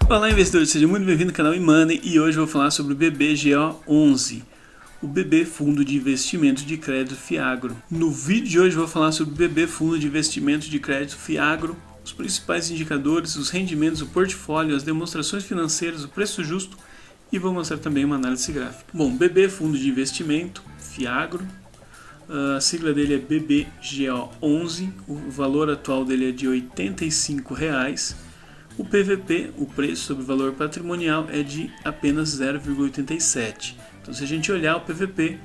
Olá investidores, seja muito bem-vindo ao canal eMoney e hoje eu vou falar sobre o BBGO11, o BB Fundo de Investimento de Crédito Fiagro. No vídeo de hoje eu vou falar sobre o BB Fundo de Investimento de Crédito Fiagro, os principais indicadores, os rendimentos, o portfólio, as demonstrações financeiras, o preço justo e vou mostrar também uma análise gráfica. Bom, BB Fundo de Investimento Fiagro, a sigla dele é BBGO11, o valor atual dele é de R$ 85. O PVP, o preço sobre valor patrimonial, é de apenas 0,87. Então, se a gente olhar o PVP,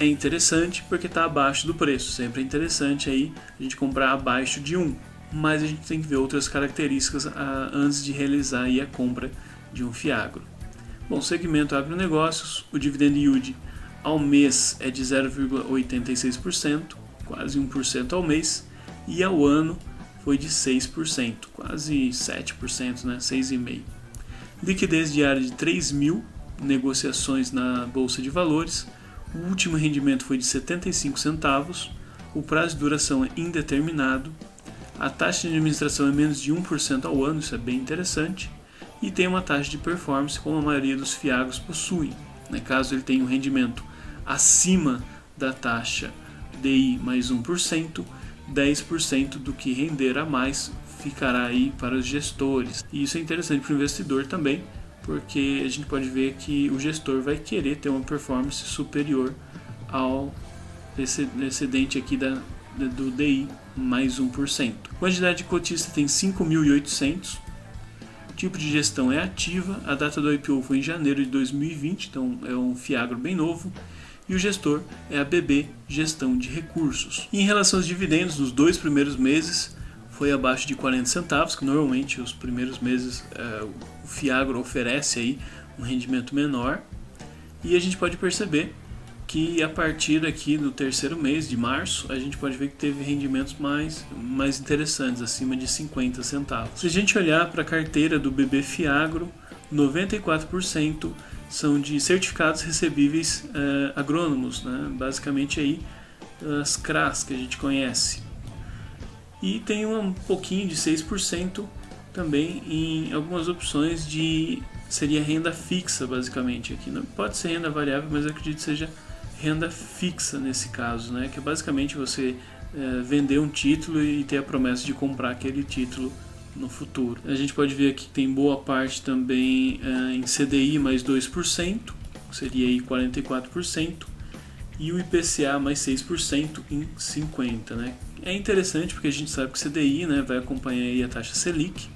é interessante porque está abaixo do preço. Sempre é interessante aí a gente comprar abaixo de 1. Mas a gente tem que ver outras características antes de realizar aí a compra de um Fiagro. Bom, segmento agronegócios, o dividend yield ao mês é de 0,86%, quase 1% ao mês, e ao ano foi de 6%, quase 7%, né? 6,5%. Liquidez diária de 3.000 negociações na Bolsa de Valores. O último rendimento foi de 75 centavos. O prazo de duração é indeterminado. A taxa de administração é menos de 1% ao ano, isso é bem interessante. E tem uma taxa de performance como a maioria dos Fiagros possuem. Caso ele tenha um rendimento acima da taxa DI mais 1%, 10% do que render a mais ficará aí para os gestores. E isso é interessante para o investidor também, porque a gente pode ver que o gestor vai querer ter uma performance superior ao excedente aqui do DI mais 1%. Quantidade de cotista tem 5.800. Tipo de gestão é ativa. A data do IPO foi em janeiro de 2020, então é um Fiagro bem novo. E o gestor é a BB Gestão de Recursos. E em relação aos dividendos, nos 2 primeiros meses foi abaixo de 40 centavos, que normalmente os primeiros meses o Fiagro oferece aí um rendimento menor. E a gente pode perceber que a partir aqui do terceiro mês de março, a gente pode ver que teve rendimentos mais interessantes, acima de 50 centavos. Se a gente olhar para a carteira do BB Fiagro, 94% são de certificados recebíveis agrônomos, né? Basicamente aí as CRAs que a gente conhece. E tem um pouquinho de 6% também em algumas opções seria renda fixa, basicamente aqui. Não pode ser renda variável, mas eu acredito que seja renda fixa nesse caso, né? Que é basicamente você vender um título e ter a promessa de comprar aquele título no futuro. A gente pode ver aqui que tem boa parte também em CDI mais 2%, seria aí 44%, e o IPCA mais 6% em 50%. Né? É interessante porque a gente sabe que o CDI, né, vai acompanhar aí a taxa Selic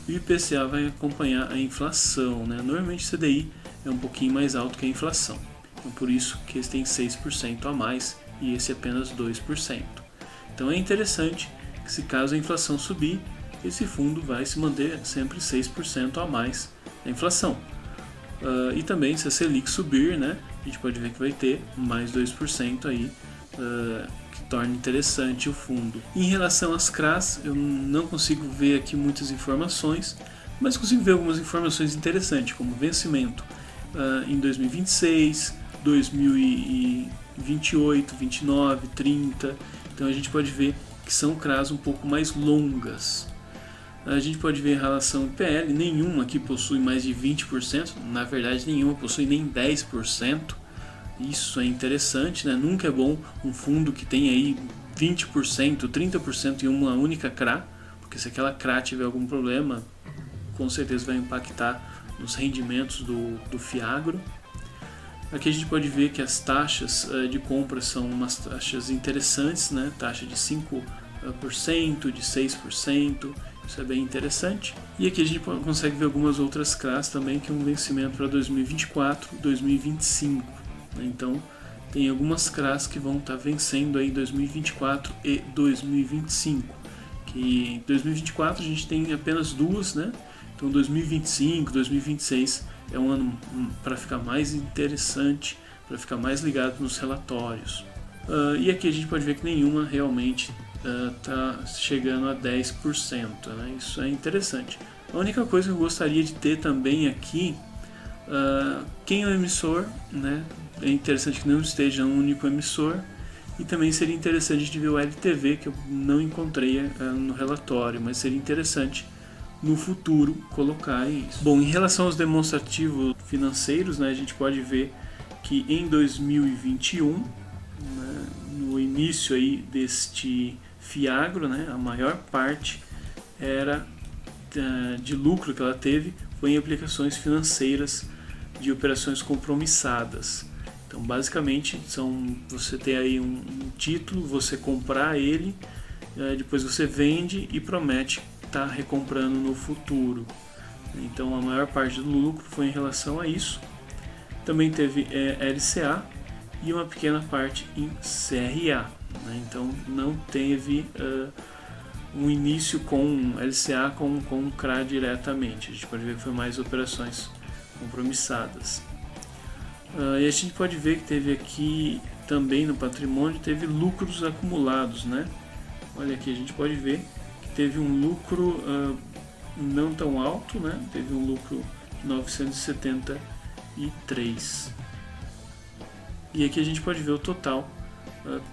e o IPCA vai acompanhar a inflação. Né? Normalmente o CDI é um pouquinho mais alto que a inflação, então por isso que esse tem 6% a mais e esse apenas 2%. Então é interessante que se caso a inflação subir, esse fundo vai se manter sempre 6% a mais da inflação. E também se a Selic subir, né, a gente pode ver que vai ter mais 2% aí, que torna interessante o fundo. Em relação às CRAs, eu não consigo ver aqui muitas informações, mas consigo ver algumas informações interessantes, como vencimento em 2026, 2028, 29, 30. Então a gente pode ver que são CRAs um pouco mais longas. A gente pode ver em relação ao PL, nenhuma aqui possui mais de 20%, na verdade nenhuma possui nem 10%, isso é interessante, né? Nunca é bom um fundo que tem aí 20%, 30% em uma única CRA, porque se aquela CRA tiver algum problema, com certeza vai impactar nos rendimentos do Fiagro. Aqui a gente pode ver que as taxas de compra são umas taxas interessantes, né? Taxa de 5%, de 6%, isso é bem interessante. E aqui a gente consegue ver algumas outras CRAs também, que é um vencimento para 2024, 2025. Então tem algumas CRAs que vão estar vencendo aí 2024 e 2025. Que em 2024 a gente tem apenas duas, né? Então 2025, 2026 é um ano para ficar mais interessante, para ficar mais ligado nos relatórios. E aqui a gente pode ver que nenhuma realmente está chegando a 10%, né? Isso é interessante. A única coisa que eu gostaria de ter também aqui, quem é o emissor, né? É interessante que não esteja um único emissor, e também seria interessante de ver o LTV, que eu não encontrei no relatório, mas seria interessante no futuro colocar isso. Bom, em relação aos demonstrativos financeiros, né, a gente pode ver que em 2021, né, no início aí deste FIAGRO, né, a maior parte era de lucro que ela teve foi em aplicações financeiras de operações compromissadas. Então, basicamente, você tem aí um título, você comprar ele, depois você vende e promete estar recomprando no futuro. Então, a maior parte do lucro foi em relação a isso. Também teve LCA e uma pequena parte em CRA. Né? Então, não teve um início com LCA com CRA diretamente. A gente pode ver que foi mais operações compromissadas. E a gente pode ver que teve aqui também no patrimônio, teve lucros acumulados, né? Olha aqui, a gente pode ver que teve um lucro não tão alto, né? Teve um lucro de 973. E aqui a gente pode ver o total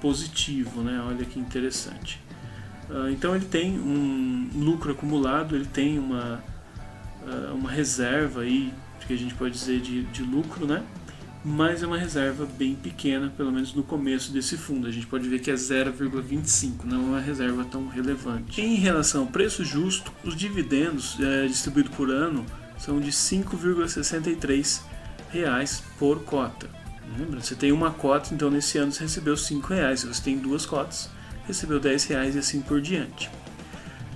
positivo, né? Olha que interessante. Então ele tem um lucro acumulado, ele tem uma reserva aí, que a gente pode dizer de lucro, né? Mas é uma reserva bem pequena, pelo menos no começo desse fundo. A gente pode ver que é 0,25, não é uma reserva tão relevante. Em relação ao preço justo, os dividendos distribuídos por ano são de R$ 5,63 por cota. Lembra? Você tem uma cota, então nesse ano você recebeu R$ 5. Se você tem duas cotas, recebeu R$ 10 e assim por diante.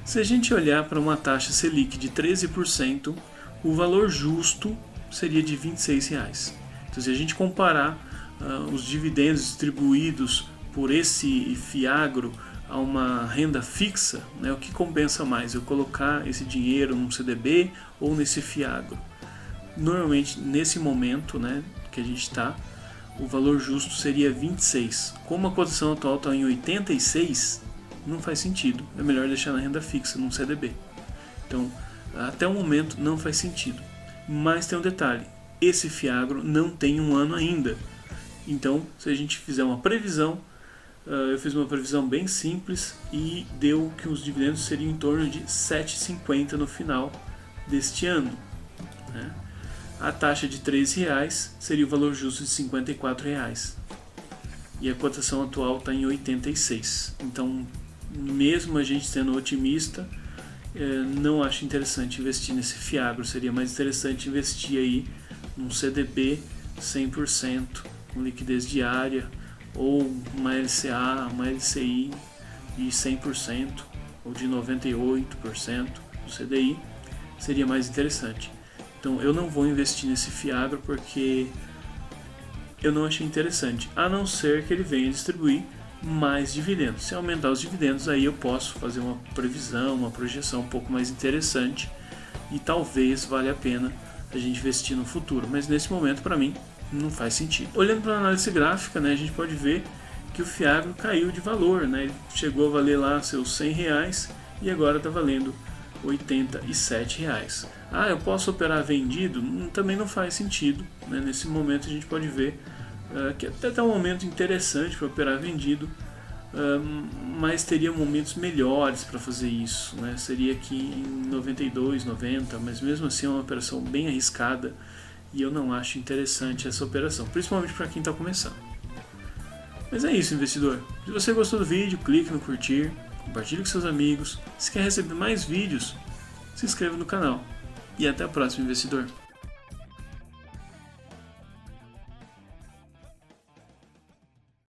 Se a gente olhar para uma taxa Selic de 13%, o valor justo seria de R$ 26. Então, se a gente comparar os dividendos distribuídos por esse FIAGRO a uma renda fixa, né, o que compensa mais? Eu colocar esse dinheiro num CDB ou nesse FIAGRO? Normalmente, nesse momento, né, que a gente está, o valor justo seria 26. Como a cotação atual está em 86, não faz sentido. É melhor deixar na renda fixa, num CDB. Então, até o momento não faz sentido. Mas tem um detalhe. Esse FIAGRO não tem um ano ainda. Então, se a gente fizer uma previsão, eu fiz uma previsão bem simples e deu que os dividendos seriam em torno de R$ 7,50 no final deste ano. Né? A taxa de R$ 3 seria o valor justo de R$ 54. E a cotação atual está em 86. Então, mesmo a gente sendo otimista, não acho interessante investir nesse FIAGRO. Seria mais interessante investir aí num CDB 100%, com liquidez diária, ou uma LCA, uma LCI de 100%, ou de 98% do CDI, seria mais interessante. Então eu não vou investir nesse FIAGRO porque eu não achei interessante, a não ser que ele venha distribuir mais dividendos. Se aumentar os dividendos, aí eu posso fazer uma previsão, uma projeção um pouco mais interessante e talvez valha a pena a gente investir no futuro, mas nesse momento para mim não faz sentido. Olhando para a análise gráfica, né, a gente pode ver que o FIAGRO caiu de valor, né, ele chegou a valer lá seus R$100 e agora está valendo R$ 87. Eu posso operar vendido? Também não faz sentido, né? Nesse momento a gente pode ver que até está um momento interessante para operar vendido, mas teria momentos melhores para fazer isso, né? Seria aqui em 92, 90, mas mesmo assim é uma operação bem arriscada e eu não acho interessante essa operação, principalmente para quem está começando. Mas é isso, investidor. Se você gostou do vídeo, clique no curtir, compartilhe com seus amigos. Se quer receber mais vídeos, se inscreva no canal. E até a próxima, investidor.